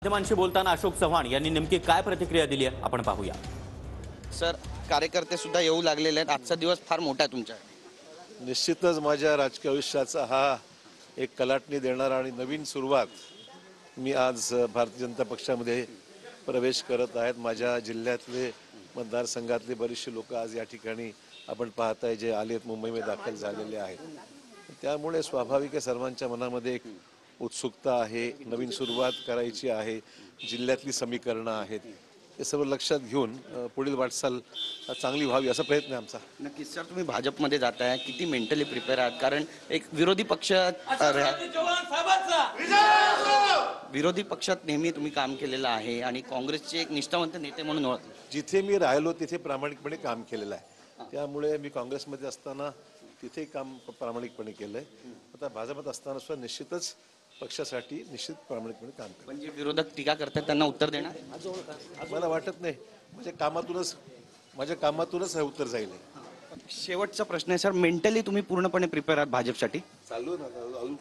माध्यमांशी बोलताना अशोक चव्हाण यांनी नेमकी काय प्रतिक्रिया दिली आहे आपण पाहूया। सर, कार्यकर्ते सुद्धा येऊ लागलेले आहेत। आजचा दिवस फार मोठा आहे तुमच्या। निश्चितच माझ्या राजकीय आयुष्याचा हा एक कलाटणी देणारा आणि नवीन सुरुवात मी आज भारतीय जनता पक्षामध्ये प्रवेश करत आहेत। माझ्या जिल्ह्यातले मतदारसंघातले बरेचसे लोक आज या ठिकाणी आपण पाहताय जे आलेत, मुंबईमध्ये दाखल झालेले आहेत। त्यामुळे स्वाभाविक आहे सर्वांच्या मनामध्ये एक उत्सुकता आहे, नवीन सुरुवात करायची आहे, जिल्ह्यातली समीकरणं आहेत, हे सर्व लक्षात घेऊन पुढील वाटचाल चांगली व्हावी असा प्रयत्न आहे आमचा। नक्कीच सर, तुम्ही भाजपमध्ये जाताय, किती मेंटली प्रिपेअर आहात? कारण एक विरोधी पक्षात नेहमी तुम्ही काम केलेलं आहे आणि काँग्रेसचे एक निष्ठावंत नेते म्हणून ओळखले। जिथे मी राहिलो तिथे प्रामाणिकपणे काम केलेलं आहे, त्यामुळे मी काँग्रेसमध्ये असताना तिथे काम प्रामाणिकपणे केलंय। आता भाजपात असताना सुद्धा निश्चितच पक्षासाठी निश्चित प्रामाणिकपणे काम केलं। म्हणजे विरोधक टीका करतात त्यांना उत्तर देणार? मला वाटत नाही, माझ्या कामातूनच हे उत्तर जाईल। शेवटचा प्रश्न आहे सर, मेंटली तुम्ही पूर्णपणे प्रिपेअर आहात भाजपसाठी? चालू ना अजून